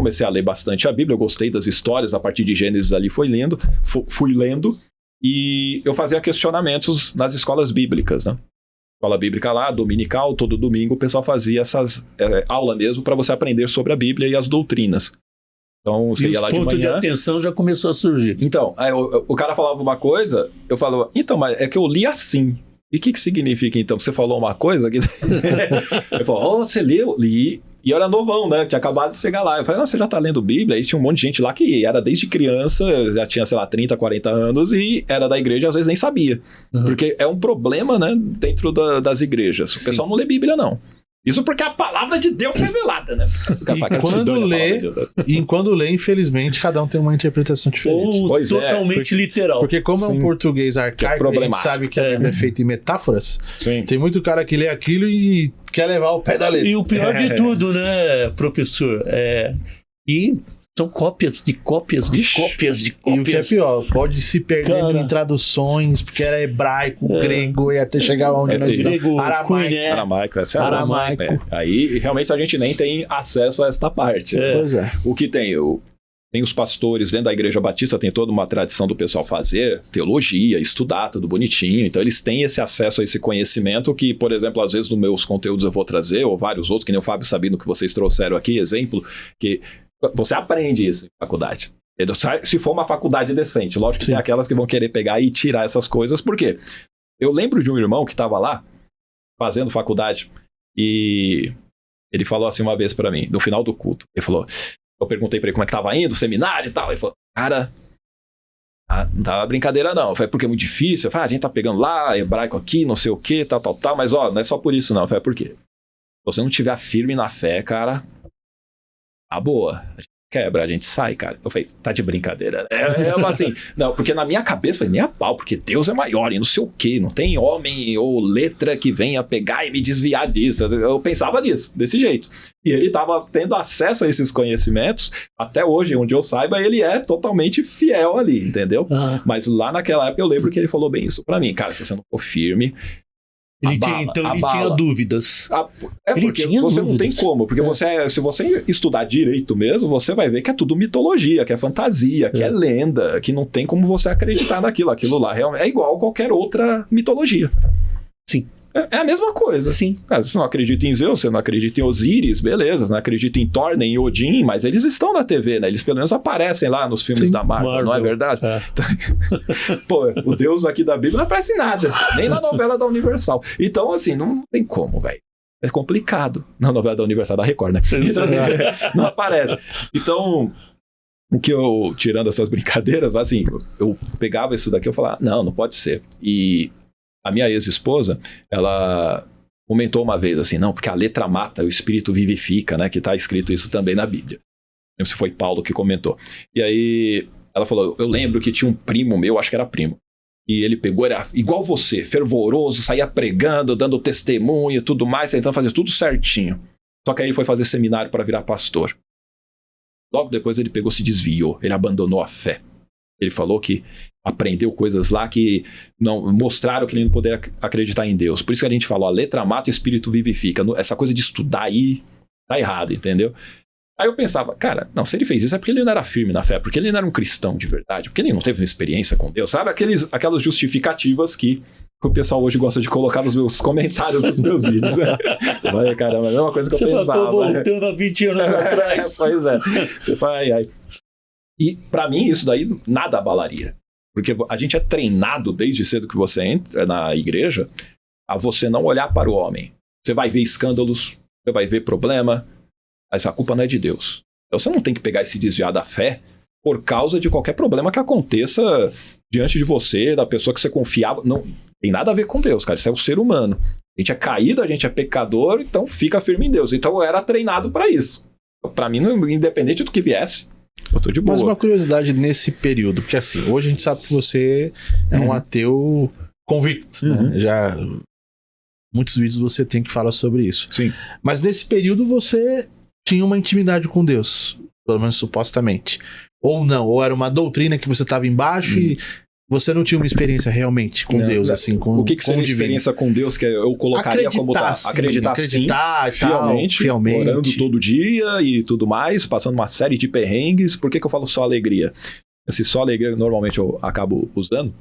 comecei a ler bastante a Bíblia, eu gostei das histórias, a partir de Gênesis ali fui lendo, e eu fazia questionamentos nas escolas bíblicas, né? Escola bíblica lá, dominical, todo domingo o pessoal fazia essas aula mesmo para você aprender sobre a Bíblia e as doutrinas. Então você ia lá de manhã... E os pontos de atenção já começou a surgir. Então, aí o cara falava uma coisa, eu falava, então, mas é que eu li assim. E o que significa, então? Você falou uma coisa que... Ele falou, você leu? Li. E eu era novão, né? Tinha acabado de chegar lá. Eu falei, você já tá lendo Bíblia? Aí tinha um monte de gente lá que era desde criança, já tinha, sei lá, 30, 40 anos e era da igreja, às vezes nem sabia. Porque é um problema, né? Dentro das igrejas. O pessoal não lê Bíblia, não. Isso porque a palavra de Deus é revelada, né? E quando lê, infelizmente, cada um tem uma interpretação diferente. Ou totalmente literal. Porque como é um português arcaico, a gente sabe que a Bíblia é feita em metáforas, tem muito cara que lê aquilo e quer levar o pé da letra. E o pior de tudo, né, professor? E são cópias de cópias de cópias de cópias. E o que é pior, pode se perder em traduções, porque era hebraico, grego, e até chegar onde nós estamos. Aramaico. Aí, realmente, a gente nem tem acesso a esta parte. Pois é. O que tem? Tem os pastores dentro da Igreja Batista, tem toda uma tradição do pessoal fazer teologia, estudar, tudo bonitinho. Então, eles têm esse acesso a esse conhecimento que, por exemplo, às vezes nos meus conteúdos eu vou trazer, ou vários outros, que nem o Fábio Sabino que vocês trouxeram aqui, exemplo, que você aprende isso em faculdade. Se for uma faculdade decente. Lógico que tem aquelas que vão querer pegar e tirar essas coisas. Por quê? Eu lembro de um irmão que estava lá, fazendo faculdade, e ele falou assim uma vez pra mim, no final do culto. Ele falou, eu perguntei pra ele como é que tava indo, o seminário e tal. Ele falou, cara, não tava brincadeira não. Eu falei, porque é muito difícil. Eu falei, a gente tá pegando lá, hebraico aqui, não sei o que, tal. Mas ó, não é só por isso não. Eu falei, por quê? Se você não estiver firme na fé, cara... boa, a gente quebra, a gente sai, cara. Eu falei, tá de brincadeira. Assim, não, porque na minha cabeça, eu falei, nem a pau, porque Deus é maior e não sei o quê, não tem homem ou letra que venha pegar e me desviar disso. Eu pensava nisso, desse jeito. E ele tava tendo acesso a esses conhecimentos, até hoje, onde eu saiba, ele é totalmente fiel ali, entendeu? Mas lá naquela época eu lembro que ele falou bem isso pra mim, cara, se você não for firme... Ele tinha dúvidas. Porque você não tem como. Porque se você estudar direito mesmo, você vai ver que é tudo mitologia, que é fantasia, que é lenda, que não tem como você acreditar naquilo. Aquilo lá realmente é igual a qualquer outra mitologia. Sim. É a mesma coisa. Sim. Você não acredita em Zeus, você não acredita em Osíris, beleza. Você não acredita em Thor, nem em Odin, mas eles estão na TV, né? Eles pelo menos aparecem lá nos filmes da Marvel, não é verdade? Pô, o Deus aqui da Bíblia não aparece em nada, nem na novela da Universal. Então, assim, não tem como, velho. É complicado. Na novela da Universal, da Record, né? Então, assim, não aparece. Então... O que eu, tirando essas brincadeiras, assim, eu pegava isso daqui e eu falava, não pode ser. E a minha ex-esposa, ela comentou uma vez assim, não, porque a letra mata, o espírito vivifica, né? Que tá escrito isso também na Bíblia. Não sei se foi Paulo que comentou. E aí ela falou, eu lembro que tinha um primo meu, acho que era primo, e ele pegou, era igual você, fervoroso, saía pregando, dando testemunho e tudo mais, tentando fazer tudo certinho. Só que aí ele foi fazer seminário para virar pastor. Logo depois ele pegou, se desviou, ele abandonou a fé. Ele falou que aprendeu coisas lá que não mostraram que ele não poderia acreditar em Deus. Por isso que a gente falou, a letra mata e o espírito vivifica. Essa coisa de estudar aí tá errado, entendeu? Aí eu pensava, cara, não, se ele fez isso é porque ele não era firme na fé, porque ele não era um cristão de verdade, porque ele não teve uma experiência com Deus, sabe? Aquelas justificativas que o pessoal hoje gosta de colocar nos meus comentários dos meus vídeos. Né? Você vai, caramba, é a mesma coisa que eu pensava. Você só tô voltando há 20 anos atrás. Pois é. Você vai, aí. E pra mim isso daí nada abalaria. Porque a gente é treinado desde cedo que você entra na igreja a você não olhar para o homem. Você vai ver escândalos, você vai ver problema, mas a culpa não é de Deus. Então você não tem que pegar e se desviar da fé por causa de qualquer problema que aconteça diante de você, da pessoa que você confiava. Não tem nada a ver com Deus, cara. Isso é o ser humano. A gente é caído, a gente é pecador, então fica firme em Deus. Então eu era treinado para isso. Para mim, independente do que viesse, eu tô de boa. Mas uma curiosidade nesse período, porque assim, hoje a gente sabe que você é um ateu convicto, né? Já muitos vídeos você tem que falar sobre isso. Sim. Mas nesse período você tinha uma intimidade com Deus, pelo menos supostamente. Ou não, ou era uma doutrina que você estava embaixo e Você não tinha uma experiência realmente com Deus, assim, com o que seria experiência com Deus que eu colocaria como acreditar sim, fielmente, orando todo dia e tudo mais, passando uma série de perrengues. Por que eu falo só alegria? Esse só alegria normalmente eu acabo usando.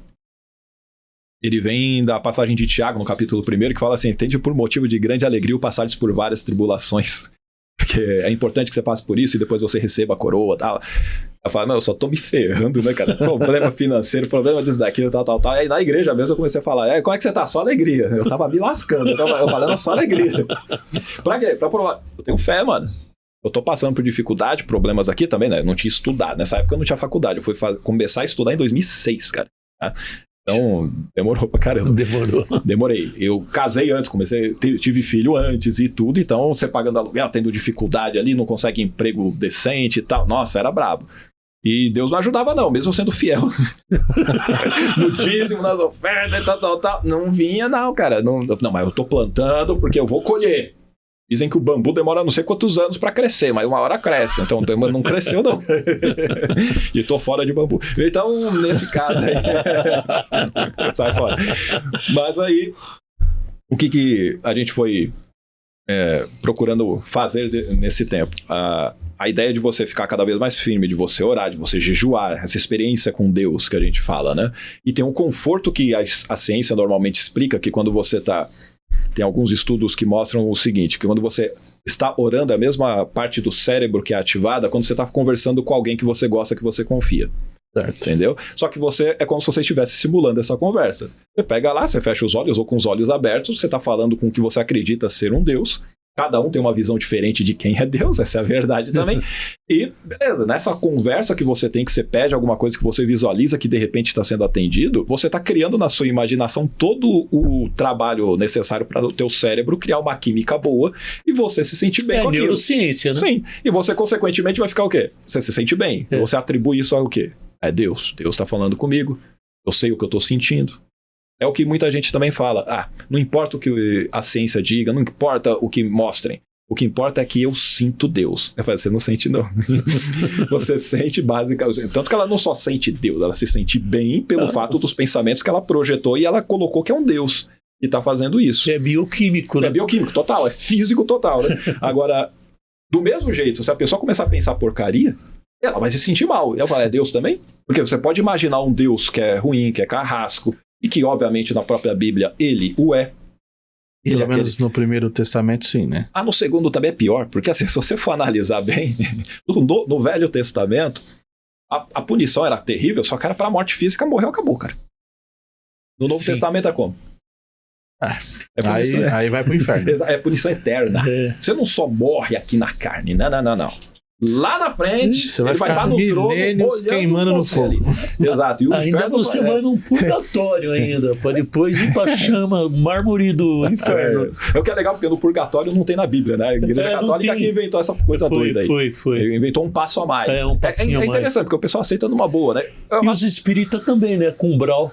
Ele vem da passagem de Tiago, no capítulo 1, que fala assim: tende por motivo de grande alegria o passares por várias tribulações. Porque é importante que você passe por isso e depois você receba a coroa e tal. Eu falo, eu só tô me ferrando, né, cara? Problema financeiro, problema disso, daquilo, tal. Aí na igreja mesmo eu comecei a falar, como é que você tá? Só alegria. Eu tava me lascando, eu falando só alegria. Pra quê? Pra provar. Eu tenho fé, mano. Eu tô passando por dificuldade, problemas aqui também, né? Eu não tinha estudado. Nessa época eu não tinha faculdade. Eu fui começar a estudar em 2006, cara. Tá? Então, demorou pra caramba. Demorei. Eu casei antes, tive filho antes e tudo, então você pagando aluguel, tendo dificuldade ali, não consegue emprego decente e tal. Nossa, era brabo. E Deus não ajudava não, mesmo sendo fiel. No dízimo, nas ofertas e tal. Não vinha não, cara. Não, mas eu tô plantando porque eu vou colher. Dizem que o bambu demora não sei quantos anos pra crescer, mas uma hora cresce. Então não cresceu, não. E tô fora de bambu. Então, nesse caso aí... sai fora. Mas aí, o que a gente foi procurando fazer nesse tempo? A ideia de você ficar cada vez mais firme, de você orar, de você jejuar, essa experiência com Deus que a gente fala, né? E tem um conforto que a ciência normalmente explica, que quando você tá... Tem alguns estudos que mostram o seguinte, que quando você está orando, a mesma parte do cérebro que é ativada quando você está conversando com alguém que você gosta, que você confia. Certo. Entendeu? Só que é como se você estivesse simulando essa conversa. Você pega lá, você fecha os olhos ou com os olhos abertos, você está falando com o que você acredita ser um Deus. Cada um tem uma visão diferente de quem é Deus, essa é a verdade também. E, beleza, nessa conversa que você tem, que você pede alguma coisa que você visualiza que de repente está sendo atendido, você está criando na sua imaginação todo o trabalho necessário para o teu cérebro criar uma química boa e você se sentir bem com aquilo. É neurociência, né? Sim, e você consequentemente vai ficar o quê? Você se sente bem. Você atribui isso ao quê? É Deus. Deus está falando comigo, eu sei o que eu estou sentindo. É o que muita gente também fala. Não importa o que a ciência diga, não importa o que mostrem. O que importa é que eu sinto Deus. Eu falo, você não sente, não. Você sente basicamente. Tanto que ela não só sente Deus, ela se sente bem pelo fato dos pensamentos que ela projetou e ela colocou que é um Deus que está fazendo isso. É bioquímico, né? É bioquímico, total. É físico total, né? Agora, do mesmo jeito, se a pessoa começar a pensar porcaria, ela vai se sentir mal. Ela fala, é Deus também? Porque você pode imaginar um Deus que é ruim, que é carrasco, e que, obviamente, na própria Bíblia, ele o é. Pelo menos no Primeiro Testamento, sim, né? No Segundo também é pior, porque assim, se você for analisar bem, no Velho Testamento, a punição era terrível, só que era pra morte física, morreu, acabou, cara. No Novo Testamento é como? Aí vai pro inferno. É punição eterna. Você não só morre aqui na carne, não. Lá na frente, você ele vai estar no trono queimando no fogo. Exato. E o ainda você vai num purgatório ainda, para depois ir para chama mármore do inferno. É o que é legal, porque no purgatório não tem na Bíblia, né? A Igreja Católica que inventou essa coisa doida aí. Foi. Inventou um passo a mais. Um passinho a mais. Interessante, porque o pessoal aceita numa boa, né? E os espíritas também, né? Com umbral.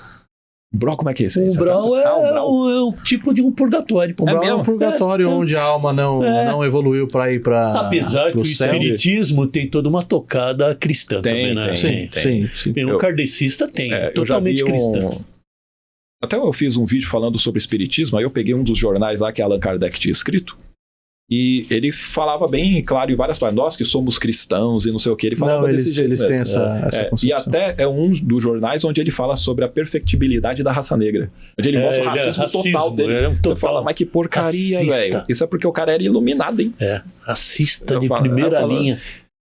Umbral, como é que é isso? Umbral é um tipo de um purgatório. Umbral é um purgatório onde a alma não evoluiu para ir para apesar que o espiritismo tem toda uma tocada cristã também, né? Sim. Um kardecista tem, totalmente cristão. Até eu fiz um vídeo falando sobre espiritismo, aí eu peguei um dos jornais lá que Allan Kardec tinha escrito, e ele falava bem claro em várias partes, nós que somos cristãos e não sei o que, ele falava desse jeito. Eles têm essa concepção. E até é um dos jornais onde ele fala sobre a perfectibilidade da raça negra. Onde ele mostra o racismo total dele. Você fala, mas que porcaria, velho. Isso é porque o cara era iluminado, hein? Racista de primeira linha.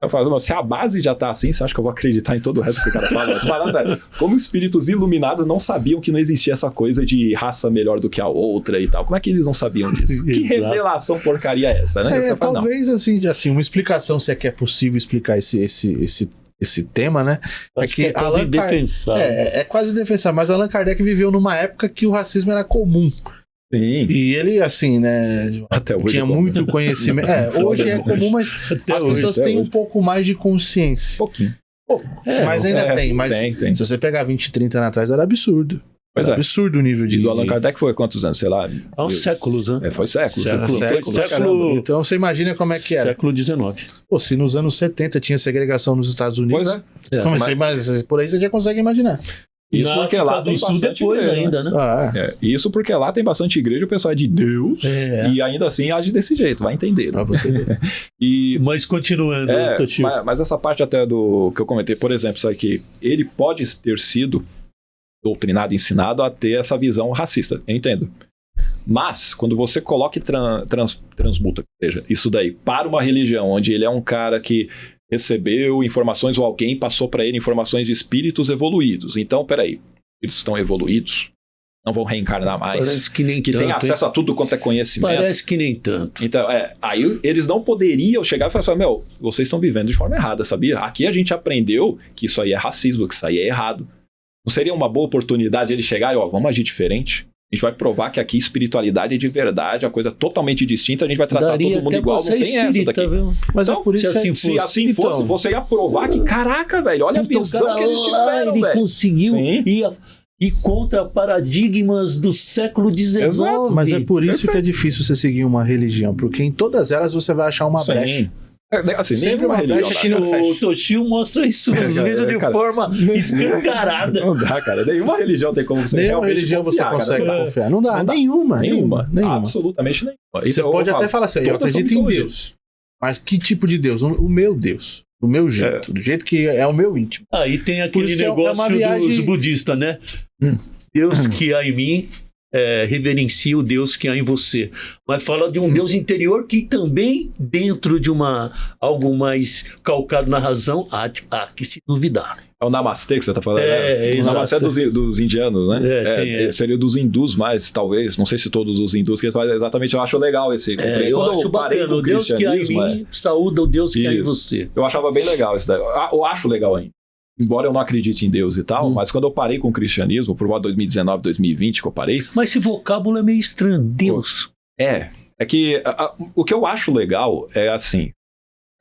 Eu falo, se a base já tá assim, você acha que eu vou acreditar em todo o resto que o cara fala? Mas, sério, como espíritos iluminados não sabiam que não existia essa coisa de raça melhor do que a outra e tal. Como é que eles não sabiam disso? Que revelação porcaria é essa, né? Talvez, assim, uma explicação, se é que é possível explicar esse tema, né? Acho que é quase indefensável. É quase indefensável, mas Allan Kardec viveu numa época que o racismo era comum. Sim. E ele, assim, né, até hoje tinha muito conhecimento. Hoje é comum, mas as pessoas têm um pouco mais de consciência. Pouquinho. Mas ainda tem. Mas tem. Se você pegar 20, 30 anos atrás, era absurdo. Era absurdo o nível de... E do Allan Kardec foi quantos anos? Sei lá. Há uns séculos, né? Foi séculos. Século. Então você imagina como é que era. Século XIX. Pô, se nos anos 70 tinha segregação nos Estados Unidos... Pois é. Mas por aí você já consegue imaginar. Isso porque lá tem bastante igreja, ainda, né? Isso porque lá tem bastante igreja, o pessoal é de Deus e ainda assim age desse jeito, vai entender. Pra você ver. Mas continuando, mas essa parte até do que eu comentei, por exemplo, isso aqui, ele pode ter sido doutrinado, ensinado a ter essa visão racista, eu entendo. Mas, quando você coloca e transmuta, ou seja, isso daí para uma religião, onde ele é um cara que recebeu informações, ou alguém passou para ele informações de espíritos evoluídos. Então, peraí, espíritos estão evoluídos, não vão reencarnar mais. Parece que nem que tanto, tem acesso a tudo quanto é conhecimento. Parece que nem tanto. Então, aí eles não poderiam chegar e falar assim, vocês estão vivendo de forma errada, sabia? Aqui a gente aprendeu que isso aí é racismo, que isso aí é errado. Não seria uma boa oportunidade ele chegar e, vamos agir diferente? A gente vai provar que aqui espiritualidade é de verdade, a coisa totalmente distinta, a gente vai tratar todo mundo igual, não tem essa daqui. Viu? Mas então, é por isso que se assim fosse, você ia provar que, caraca, velho, olha a visão que eles tiveram, ele velho. Conseguiu ir contra paradigmas do século XIX. Exato. Mas é por isso que é difícil você seguir uma religião, porque em todas elas você vai achar uma brecha. Assim, sempre uma religião que o Toshio mostra isso nos vídeos de forma escancarada. Não dá, cara. Nenhuma religião tem como você nenhuma religião confiar, você consegue confiar. Não dá. Nenhuma. Absolutamente nenhuma. Você pode até falar assim, eu acredito em Deus. Mas que tipo de Deus? O meu Deus. Do meu jeito. Do jeito que é o meu íntimo. Aí tem aquele negócio dos budistas, né? Deus que há em mim reverencia o Deus que há em você. Mas fala de um Deus interior que também, dentro de algo mais calcado na razão, há que se duvidar. É o Namastê que você está falando, né? O Namastê é dos indianos, né? Seria dos hindus mais, talvez. Não sei se todos os hindus que eles fazem exatamente. Eu acho legal esse. Eu acho bacana. O Deus que há em mim saúda o Deus que há em você. Eu achava bem legal isso daí. Eu acho legal ainda. Embora eu não acredite em Deus e tal, mas quando eu parei com o cristianismo, por volta de 2019, 2020 que eu parei... Mas esse vocábulo é meio estranho, Deus. É que o que eu acho legal é assim,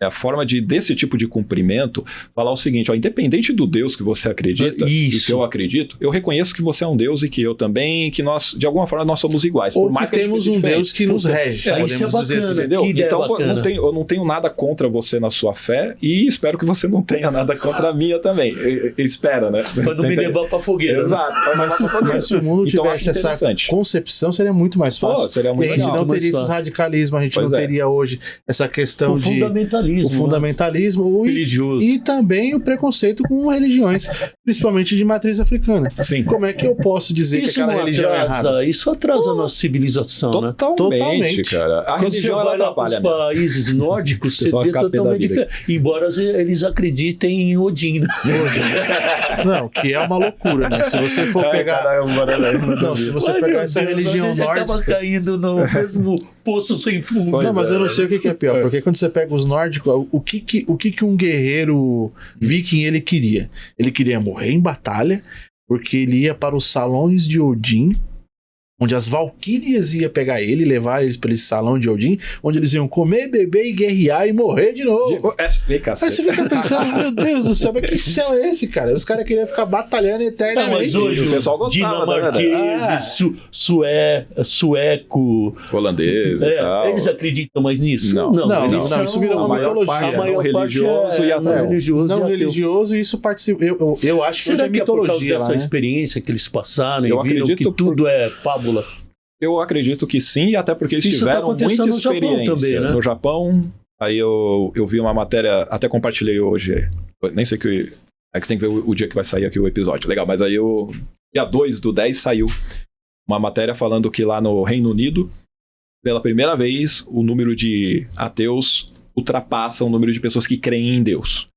é a forma desse tipo de cumprimento falar o seguinte, independente do Deus que você acredita e que eu acredito, eu reconheço que você é um Deus e que eu também, que nós, de alguma forma, nós somos iguais. Ou por mais que temos um Deus que nos rege. Isso é bacana, assim, entendeu? Então, eu não tenho nada contra você na sua fé e espero que você não tenha nada contra a minha também. Espera, né? Para não me levar para fogueira. Exato. Mas se o mundo tivesse essa concepção, seria muito mais fácil. Seria muito legal. A gente não teria esses radicalismos, a gente não teria hoje essa questão de... O fundamentalismo religioso. E também o preconceito com religiões, principalmente de matriz africana. Sim. Como é que eu posso dizer que aquela religião é errada? Isso atrasa a nossa civilização, Totalmente, cara. A Quando religião, você vai lá para os países nórdicos, você vê totalmente diferente. Embora eles acreditem em Odin. Não, que é uma loucura, né? Se você for pegar... se você pegar essa religião nórdica... acaba caindo no mesmo poço sem fundo. Não, mas eu não sei o que é pior, porque quando você pega os nórdicos, o que um guerreiro viking ele queria? Ele queria morrer em batalha, porque ele ia para os salões de Odin, onde as valquírias iam pegar ele e levar eles para esse salão de Odin, onde eles iam comer, beber e guerrear e morrer de novo. Aí você fica pensando, meu Deus do céu, mas que céu é esse, cara? Os caras queriam ficar batalhando eternamente. Não, mas hoje o pessoal gostava, dinamarqueses, sueco, holandeses e tal. Eles acreditam mais nisso? Não, isso vira uma mitologia. A maior religioso e não religioso, e isso participa. Eu acho que hoje é mitologia. Será que é por causa dessa experiência que eles passaram e viram que tudo é fábula? Eu acredito que sim, e até porque eles tiveram muita experiência também, né? no Japão. Aí eu vi uma matéria, até compartilhei hoje, nem sei que... É que tem que ver o dia que vai sair aqui o episódio. Legal, mas aí dia 2/10 saiu uma matéria falando que lá no Reino Unido, pela primeira vez, o número de ateus ultrapassa o número de pessoas que creem em Deus.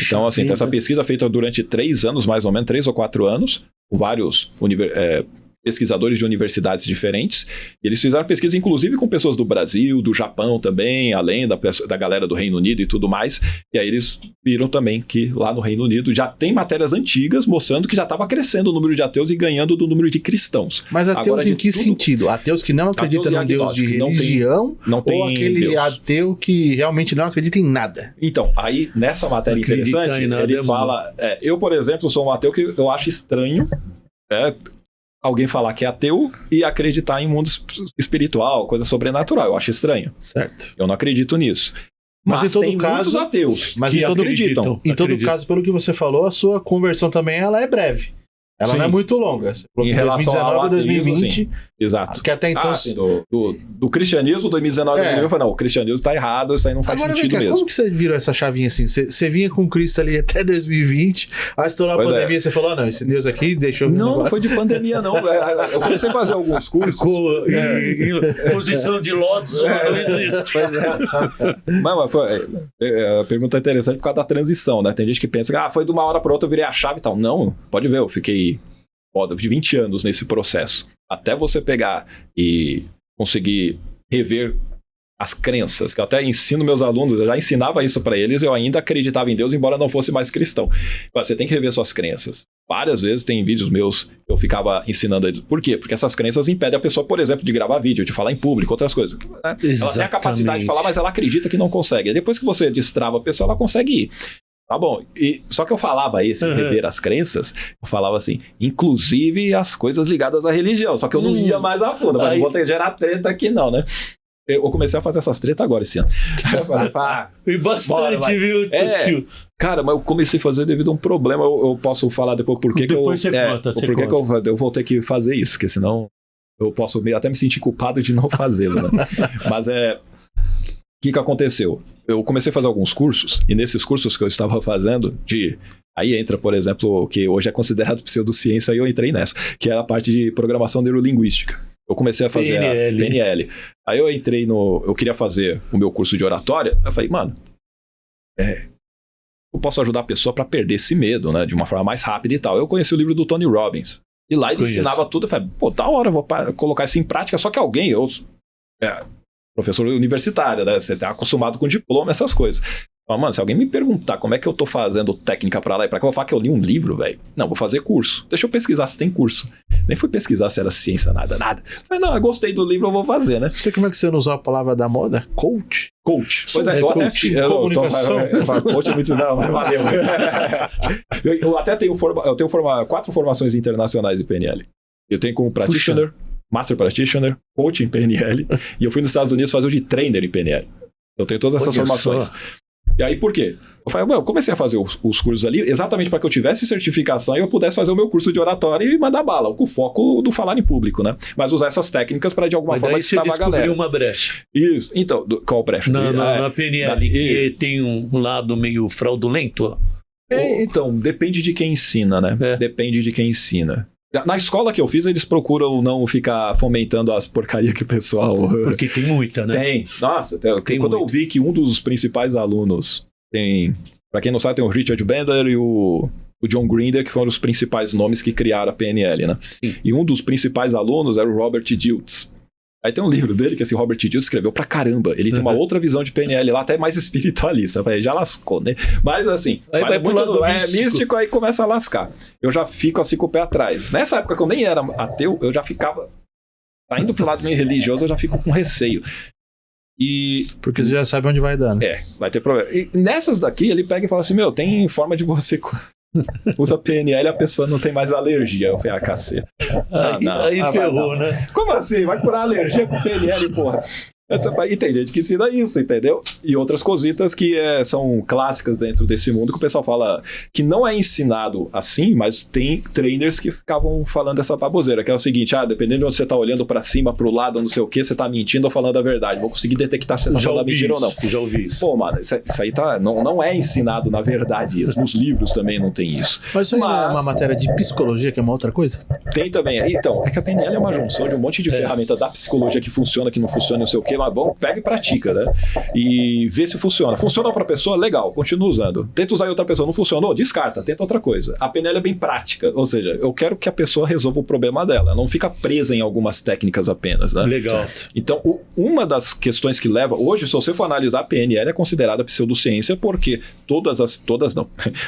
Então, assim, tem essa pesquisa feita durante 3 anos, mais ou menos, 3 ou 4 anos, com vários pesquisadores de universidades diferentes. E eles fizeram pesquisa, inclusive, com pessoas do Brasil, do Japão também, além da galera do Reino Unido e tudo mais. E aí eles viram também que lá no Reino Unido já tem matérias antigas mostrando que já estava crescendo o número de ateus e ganhando do número de cristãos. Mas ateus agora, em que sentido? Ateus que não acreditam no Deus de religião não tem ou aquele Deus. Ateu que realmente não acredita em nada? Então, aí nessa matéria interessante, ele fala... eu, por exemplo, sou um ateu que eu acho estranho... alguém falar que é ateu e acreditar em mundo espiritual, coisa sobrenatural. Eu acho estranho. Certo. Eu não acredito nisso. Mas em todo tem caso, muitos ateus que acreditam. Em todo caso, pelo que você falou, a sua conversão também ela é breve. Ela não é muito longa. Em relação 2019 ao 2020. Sim. Exato. Que até então... Sim, do cristianismo, 2019, eu falei, não, o cristianismo tá errado, isso aí não faz sentido mesmo. Como que você virou essa chavinha assim? Você vinha com Cristo ali até 2020, aí estourou a pandemia, você falou, não, esse Deus aqui deixou... Não foi de pandemia, não. Eu comecei a fazer alguns cursos. Ficou em posição de lótus, não existe. Mas a pergunta é interessante por causa da transição, né? Tem gente que pensa, foi de uma hora para outra eu virei a chave e tal. Não, pode ver, eu fiquei de 20 anos nesse processo. Até você pegar e conseguir rever as crenças, que eu até ensino meus alunos, eu já ensinava isso para eles, eu ainda acreditava em Deus, embora não fosse mais cristão. Você tem que rever suas crenças. Várias vezes tem vídeos meus, eu ficava ensinando eles. Por quê? Porque essas crenças impedem a pessoa, por exemplo, de gravar vídeo, de falar em público, outras coisas. Ela tem a capacidade de falar, mas ela acredita que não consegue. E depois que você destrava a pessoa, ela consegue ir. Tá bom, só que eu falava rever as crenças, eu falava assim, inclusive as coisas ligadas à religião, só que eu não ia mais a fundo, mas não vou ter que gerar treta aqui não, né? Eu comecei a fazer essas tretas agora esse ano. E bastante, viu, tio? Cara, mas eu comecei a fazer devido a um problema, eu posso falar depois por que eu vou ter que fazer isso, porque senão eu posso até me sentir culpado de não fazê-lo, né? Mas o que aconteceu? Eu comecei a fazer alguns cursos, e nesses cursos que eu estava fazendo, aí entra, por exemplo, o que hoje é considerado pseudociência, e eu entrei nessa, que é a parte de programação neurolinguística. Eu comecei a fazer a PNL. Aí eu entrei eu queria fazer o meu curso de oratória, eu falei, mano, eu posso ajudar a pessoa para perder esse medo, né, de uma forma mais rápida e tal. Eu conheci o livro do Tony Robbins, e lá ele ensinava tudo, eu falei, da hora, eu vou colocar isso em prática, só que alguém, professor universitário, né? Você tá acostumado com diploma, essas coisas. Mas, mano, se alguém me perguntar como é que eu tô fazendo técnica pra lá e pra cá, eu vou falar que eu li um livro, velho. Não, vou fazer curso. Deixa eu pesquisar se tem curso. Nem fui pesquisar se era ciência, nada. Falei, não, eu gostei do livro, eu vou fazer, né? Sei como é que você não usou a palavra da moda? Coach? Coach. Pois é, comunicação. Coach é muito... Não, valeu. Eu até tenho 4 formações internacionais em PNL. Eu tenho como practitioner, Master Practitioner, Coach em PNL, e eu fui nos Estados Unidos fazer o de Trainer em PNL. Eu tenho todas essas formações. E aí, por quê? Eu comecei a fazer os cursos ali exatamente para que eu tivesse certificação e eu pudesse fazer o meu curso de oratória e mandar bala, com o foco do falar em público, né? Mas usar essas técnicas para de alguma forma ensinar a galera. Uma brecha. Isso. Então, qual brecha? Na PNL, que tem um lado meio fraudulento. Então, depende de quem ensina, né? Depende de quem ensina. Na escola que eu fiz, eles procuram não ficar fomentando as porcarias que o pessoal... Porque tem muita, né? Tem. Nossa, quando eu vi que um dos principais alunos pra quem não sabe, tem o Richard Bandler e o John Grinder, que foram os principais nomes que criaram a PNL, né? Sim. E um dos principais alunos era o Robert Dilts. Aí tem um livro dele que esse Robert Dilts escreveu pra caramba. Ele tem uma outra visão de PNL lá, até mais espiritualista. Já lascou, né? Mas assim, aí vai pro lado místico, aí começa a lascar. Eu já fico assim com o pé atrás. Nessa época que eu nem era ateu, eu já ficava... Indo pro lado meio religioso, eu já fico com receio. Porque você já sabe onde vai dar, né? Vai ter problema. E nessas daqui, ele pega e fala assim, tem forma de você... Usa PNL, a pessoa não tem mais alergia. Eu falei, caceta. Aí ferrou, né? Como assim? Vai curar alergia com PNL, porra? E tem gente que ensina isso, entendeu? E outras cositas que são clássicas dentro desse mundo, que o pessoal fala que não é ensinado assim, mas tem trainers que ficavam falando essa baboseira, que é o seguinte, dependendo de onde você tá olhando pra cima, pro lado, não sei o que, você tá mentindo ou falando a verdade. Vou conseguir detectar se você tá falando mentira ou não. Já ouvi isso. Pô, mano, isso aí não é ensinado na verdade. Nos livros também não tem isso. Mas isso aí não é uma matéria de psicologia, que é uma outra coisa? Tem também. Então, é que a PNL é uma junção de um monte de ferramenta da psicologia que funciona, que não funciona, não sei o que, mas bom, pega e pratica, né? E vê se funciona. Funcionou pra pessoa, legal, continua usando. Tenta usar em outra pessoa, não funcionou? Descarta, tenta outra coisa. A PNL é bem prática, ou seja, eu quero que a pessoa resolva o problema dela, não fica presa em algumas técnicas apenas, né? Legal. Então, uma das questões que leva, hoje, se você for analisar, a PNL é considerada pseudociência porque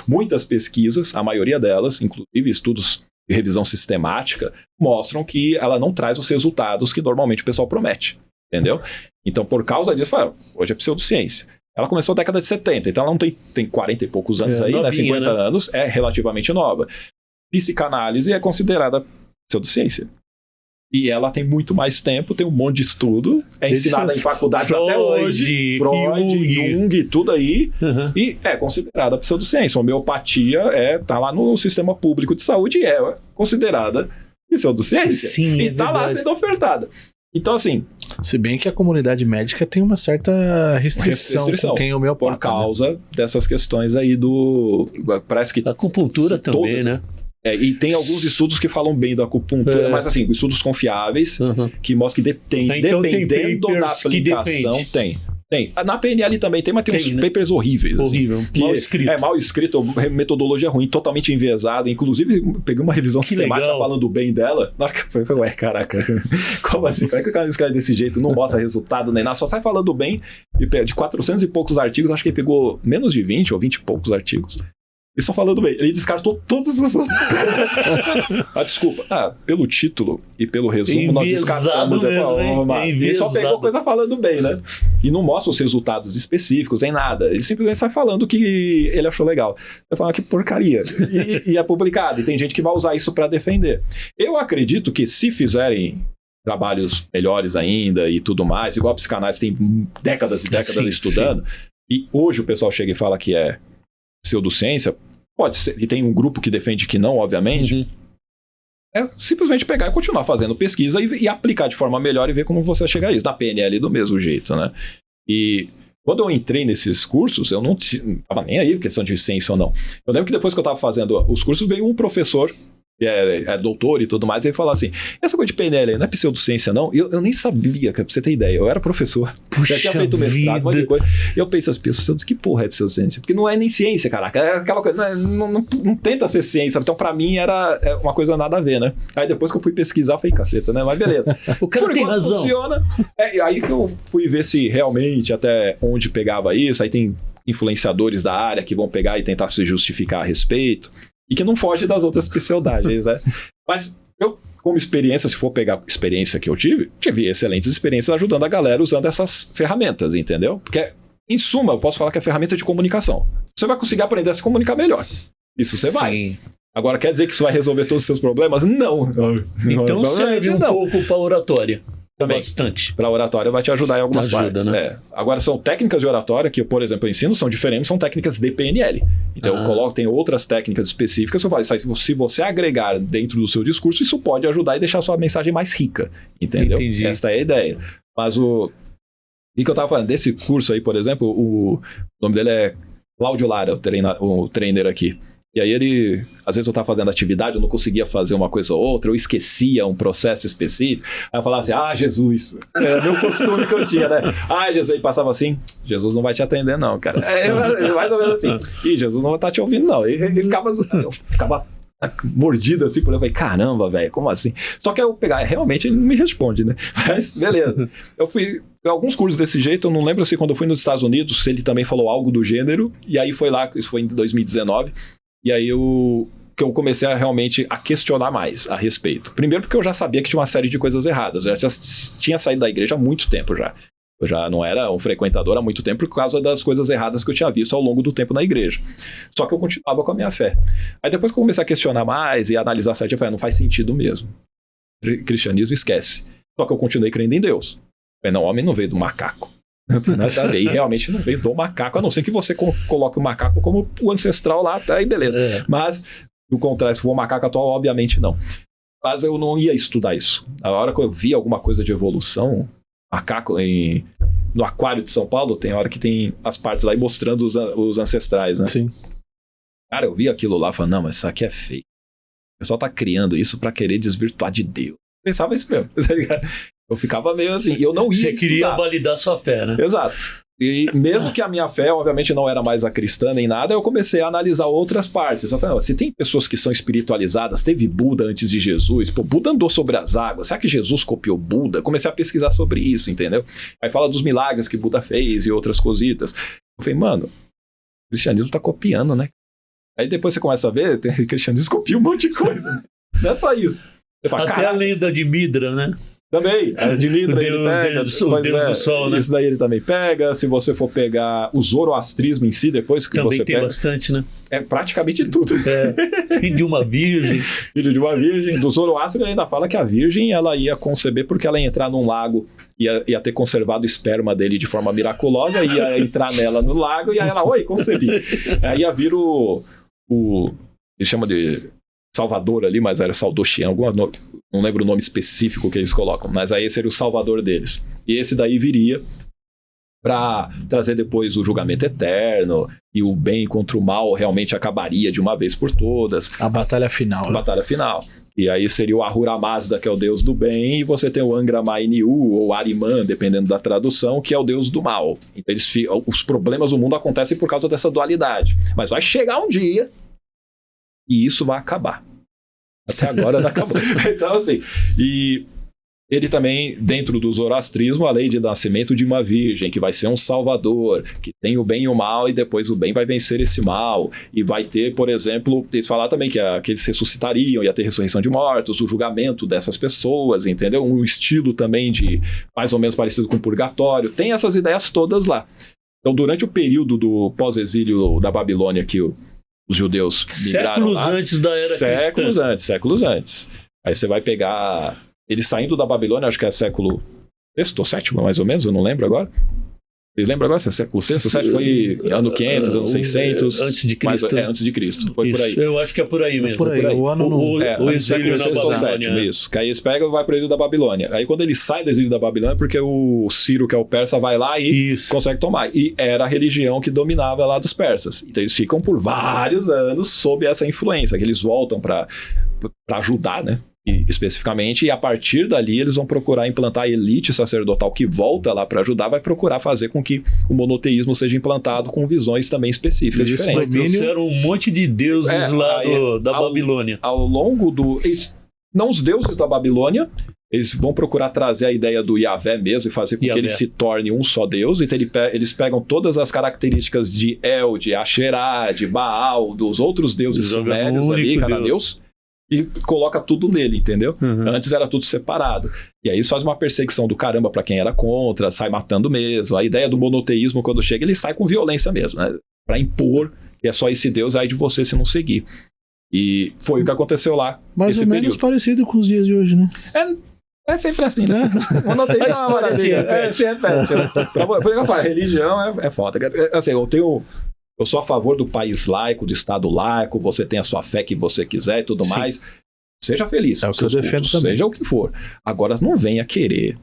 muitas pesquisas, a maioria delas, inclusive estudos de revisão sistemática, mostram que ela não traz os resultados que normalmente o pessoal promete. Entendeu? Então, por causa disso, hoje é pseudociência. Ela começou na década de 70, então ela não tem 40 e poucos anos aí, novinha, 50 anos, é relativamente nova. Psicanálise é considerada pseudociência. E ela tem muito mais tempo, tem um monte de estudo, é ensinada em faculdades até hoje, Freud, Jung, tudo aí, e é considerada pseudociência. A homeopatia tá lá no sistema público de saúde e é considerada pseudociência. Sim, e tá lá sendo ofertada. Então, assim... Se bem que a comunidade médica tem uma certa restrição com quem é homeopata. Por causa dessas questões aí parece que... A acupuntura também, né? E tem alguns estudos que falam bem da acupuntura, mas assim, estudos confiáveis que mostram que dependendo da aplicação, tem. Na PNL também tem, mas tem uns papers horríveis. Horrível. Assim, mal escrito. Mal escrito, metodologia ruim, totalmente enviesado. Inclusive, peguei uma revisão sistemática falando bem dela. Na hora que eu falei, caraca, como assim? Como é que o cara escreve desse jeito? Não mostra resultado nem nada, só sai falando bem. De 400 e poucos artigos, acho que ele pegou menos de 20 ou 20 e poucos artigos. E só falando bem, ele descartou todos os outros. Desculpa. Pelo título e pelo resumo, nós descartamos. Ele só pegou coisa falando bem, né? E não mostra os resultados específicos, nem nada. Ele simplesmente sai falando que ele achou legal. Eu falo que porcaria. E é publicado. E tem gente que vai usar isso para defender. Eu acredito que se fizerem trabalhos melhores ainda e tudo mais, igual a psicanálise tem décadas e décadas estudando, e hoje o pessoal chega e fala que é pseudociência, pode ser, e tem um grupo que defende que não, obviamente, é simplesmente pegar e continuar fazendo pesquisa e aplicar de forma melhor e ver como você chega a isso. Da PNL do mesmo jeito, né? E quando eu entrei nesses cursos, eu não estava nem aí questão de ciência ou não. Eu lembro que depois que eu estava fazendo os cursos, veio um professor, é doutor e tudo mais, e ele falou assim, essa coisa de PNL não é pseudociência não? Eu nem sabia, pra você ter ideia, eu era professor, já tinha feito mestrado, um monte de coisa, e eu penso, as pessoas, que porra é pseudociência? Porque não é nem ciência, caraca, é aquela coisa, não tenta ser ciência, então pra mim era uma coisa nada a ver, né? Aí depois que eu fui pesquisar, eu falei, caceta, né? Mas beleza. O cara tem razão. Funciona, aí que eu fui ver se realmente até onde pegava isso, aí tem influenciadores da área que vão pegar e tentar se justificar a respeito, e que não foge das outras pseudagens, né? Mas eu, como experiência, se for pegar a experiência que eu tive excelentes experiências ajudando a galera usando essas ferramentas, entendeu? Porque, em suma, eu posso falar que é ferramenta de comunicação. Você vai conseguir aprender a se comunicar melhor. Isso você vai. Agora, quer dizer que isso vai resolver todos os seus problemas? Não. Então serve um pouco para oratória. Também. Bastante. Para oratória vai te ajudar em algumas partes. Né? Agora, são técnicas de oratória que eu, por exemplo, ensino, são diferentes, são técnicas de PNL. Então, eu coloco, tem outras técnicas específicas, eu falo, se você agregar dentro do seu discurso, isso pode ajudar e deixar a sua mensagem mais rica. Entendeu? Entendi. Esta é a ideia. Mas o que eu estava falando desse curso aí, por exemplo, o nome dele é Cláudio Lara, o trainer aqui. E aí ele, às vezes eu tava fazendo atividade, eu não conseguia fazer uma coisa ou outra, eu esquecia um processo específico, aí eu falava assim, Jesus, é meu costume que eu tinha, né? Jesus, aí passava assim, Jesus não vai te atender não, cara. Mais ou menos assim, Jesus não vai estar te ouvindo não. Ele ficava mordido assim, por exemplo, eu falei, caramba, velho, como assim? Só que eu pegar, realmente ele não me responde, né? Mas beleza, eu fui alguns cursos desse jeito, eu não lembro se quando eu fui nos Estados Unidos, se ele também falou algo do gênero, e aí foi lá, isso foi em 2019, e aí que eu comecei a realmente a questionar mais a respeito. Primeiro porque eu já sabia que tinha uma série de coisas erradas. Eu já tinha saído da igreja há muito tempo já. Eu já não era um frequentador há muito tempo por causa das coisas erradas que eu tinha visto ao longo do tempo na igreja. Só que eu continuava com a minha fé. Aí depois que eu comecei a questionar mais e a analisar certo, eu falei, não faz sentido mesmo. Cristianismo esquece. Só que eu continuei crendo em Deus. Eu falei, não, o homem não veio do macaco. Não tem nada a ver. E realmente não veio do macaco, a não ser que você coloque o macaco como o ancestral lá, tá aí beleza. Mas, do contrário, se for o macaco atual, obviamente não. Mas eu não ia estudar isso. Na hora que eu vi alguma coisa de evolução, macaco no aquário de São Paulo, tem hora que tem as partes lá mostrando os ancestrais, né? Sim. Cara, eu vi aquilo lá e falei, não, mas isso aqui é fake. O pessoal tá criando isso pra querer desvirtuar de Deus. Eu pensava isso mesmo, tá ligado? Eu ficava meio assim, eu não ia Você queria validar sua fé, né? Exato. E mesmo que a minha fé, obviamente, não era mais a cristã nem nada, eu comecei a analisar outras partes. Eu falei, se tem pessoas que são espiritualizadas, teve Buda antes de Jesus, pô, Buda andou sobre as águas, será que Jesus copiou Buda? Comecei a pesquisar sobre isso, entendeu? Aí fala dos milagres que Buda fez e outras cositas. Eu falei, mano, o cristianismo tá copiando, né? Aí depois você começa a ver, o cristianismo copia um monte de coisa, né? Não é só isso. Fala, até a lenda de Midra, né? Também, a de Mitra ele pega. O Deus do Sol, né? Isso daí ele também pega. Se você for pegar o zoroastrismo em si, depois que também você tem pega... bastante, né? É praticamente tudo. Filho de uma virgem. Filho de uma virgem. Do Zoroastro ele ainda fala que a virgem ela ia conceber porque ela ia entrar num lago, ia ter conservado o esperma dele de forma miraculosa, ia entrar nela no lago e aí ela, oi, concebi. Aí ia vir ele chama de Salvador ali, mas era Saldochian, não lembro o nome específico que eles colocam, mas aí seria o Salvador deles. E esse daí viria para trazer depois o julgamento eterno e o bem contra o mal realmente acabaria de uma vez por todas. A batalha final. A batalha final. E aí seria o Ahura Mazda, que é o deus do bem, e você tem o Angra Mainyu, ou Ariman, dependendo da tradução, que é o deus do mal. Então os problemas do mundo acontecem por causa dessa dualidade. Mas vai chegar um dia e isso vai acabar. Até agora não acabou. Então, assim, e ele também, dentro do zoroastrismo, a lei de nascimento de uma virgem, que vai ser um salvador, que tem o bem e o mal, e depois o bem vai vencer esse mal. E vai ter, por exemplo, eles falaram também que eles ressuscitariam, ia ter ressurreição de mortos, o julgamento dessas pessoas, entendeu? Um estilo também de mais ou menos parecido com o purgatório. Tem essas ideias todas lá. Então, durante o período do pós-exílio da Babilônia, que os judeus migraram séculos lá, antes da era cristã. Séculos antes. Aí você vai pegar... Eles saindo da Babilônia, acho que é século VI ou VII, mais ou menos, eu não lembro agora. Vocês lembram agora se é século VI? O VII foi ano 500, ano 600. Antes de Cristo. Antes de Cristo. Foi isso, por aí. Eu acho que é por aí mesmo. Por aí. O ano o exílio na Babilônia. Isso. Que aí eles pegam e vai para o exílio da Babilônia. Aí quando eles saem do exílio da Babilônia, porque o Ciro, que é o persa, vai lá e consegue tomar. E era a religião que dominava lá dos persas. Então eles ficam por vários anos sob essa influência, que eles voltam para ajudar, né? Especificamente, e a partir dali eles vão procurar implantar a elite sacerdotal que volta lá para ajudar, vai procurar fazer com que o monoteísmo seja implantado com visões também específicas diferentes. Trouxeram um monte de deuses lá da Babilônia. Ao longo não os deuses da Babilônia, eles vão procurar trazer a ideia do Yahvé mesmo e fazer com que ele se torne um só Deus. Então eles pegam todas as características de El, de Asherá, de Baal, dos outros deuses sumérios ali, cada deus, e coloca tudo nele, entendeu? Antes era tudo separado. E aí eles fazem uma perseguição do caramba pra quem era contra, sai matando mesmo. A ideia do monoteísmo, quando chega, ele sai com violência mesmo, né? Pra impor que é só esse Deus aí de você se não seguir. E foi o que aconteceu lá. Mais ou menos parecido com os dias de hoje, né? É sempre assim, né? Monoteísmo é uma maravilha. Se repete. Por eu falo, religião é foda. Assim, eu sou a favor do país laico, do Estado laico, você tem a sua fé que você quiser e tudo mais. Seja feliz. É o que eu defendo também. Seja o que for. Agora, não venha querer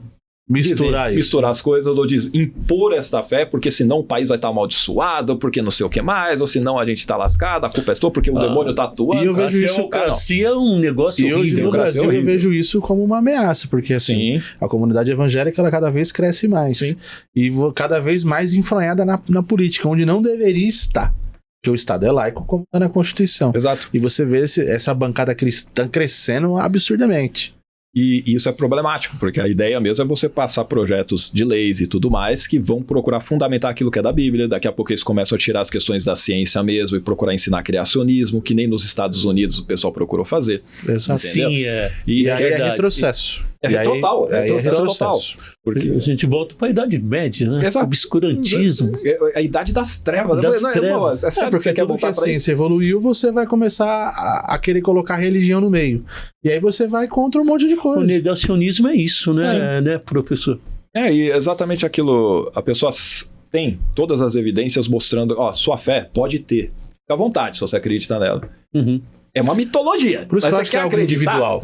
misturar as coisas ou impor esta fé, porque senão o país vai estar amaldiçoado, porque não sei o que mais, ou senão a gente está lascado, a culpa é tua, porque o demônio está atuando. E eu vejo isso, democracia é um negócio horrível. E hoje no Brasil eu vejo isso como uma ameaça, porque assim, a comunidade evangélica ela cada vez cresce mais. Sim. E cada vez mais enfranhada na política, onde não deveria estar. Porque o Estado é laico, como está na Constituição. Exato. E você vê essa bancada cristã crescendo absurdamente. E isso é problemático, porque a ideia mesmo é você passar projetos de leis e tudo mais que vão procurar fundamentar aquilo que é da Bíblia. Daqui a pouco eles começam a tirar as questões da ciência mesmo e procurar ensinar criacionismo, que nem nos Estados Unidos o pessoal procurou fazer. Exato. Sim, E aí é retrocesso. É retrocesso total. Porque a gente volta para a Idade Média, né? Exato. Obscurantismo. É a idade das trevas. É sério que você quer voltar para isso? Se evoluiu, você vai começar a querer colocar religião no meio. E aí você vai contra um monte de coisa. O negacionismo é isso, né, né, professor? E exatamente aquilo. A pessoa tem todas as evidências mostrando, sua fé pode ter. Fica à vontade se você acredita nela. É uma mitologia. Por isso que eu acho que é algo individual.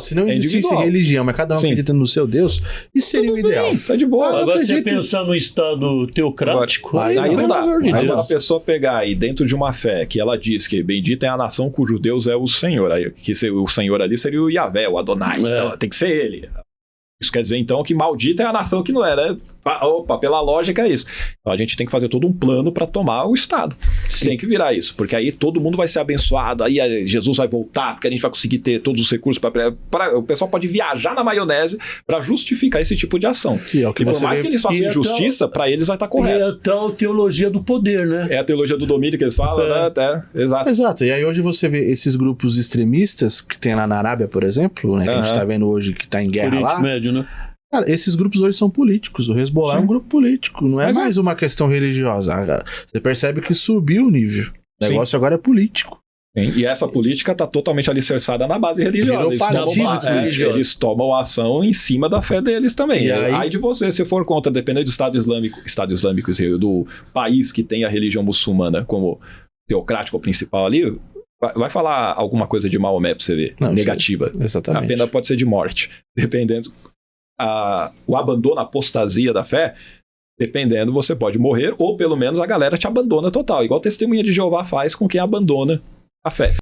Se não existisse religião, mas cada um acredita no seu Deus, isso seria o ideal. Tá de boa. Agora, se você pensar no Estado teocrático, aí não dá. Agora a pessoa pegar aí dentro de uma fé que ela diz que bendita é a nação cujo Deus é o Senhor. Aí, que o Senhor ali seria o Yahvé, o Adonai. Então tem que ser ele. Isso quer dizer, então, que maldita é a nação que não é, né? Opa, pela lógica é isso. Então a gente tem que fazer todo um plano para tomar o Estado. Sim. Tem que virar isso, porque aí todo mundo vai ser abençoado, aí Jesus vai voltar, porque a gente vai conseguir ter todos os recursos para o pessoal pode viajar na maionese para justificar esse tipo de ação. Sim, é o que e por mais que eles façam injustiça, para eles vai estar correto. É a tal teologia do poder, né? É a teologia do domínio que eles falam, né? Exato. Exato. E aí hoje você vê esses grupos extremistas que tem lá na Arábia, por exemplo, né, que a gente tá vendo hoje que tá em guerra Oriente lá. Médio, né? Cara, esses grupos hoje são políticos. O Hezbollah é um grupo político, não é mais uma questão religiosa. Cara. Você percebe que subiu o nível. O negócio agora é político. Sim. E essa política está totalmente alicerçada na base religiosa. Eles tomam ação em cima da fé deles também. Aí de você, se for contra, dependendo do Estado Islâmico, do país que tem a religião muçulmana como teocrático principal ali, vai falar alguma coisa de Maomé pra você ver, negativa. Exatamente. A pena pode ser de morte, dependendo. O abandono, a apostasia da fé, dependendo, você pode morrer, ou pelo menos a galera te abandona total, igual a Testemunha de Jeová faz com quem abandona a fé.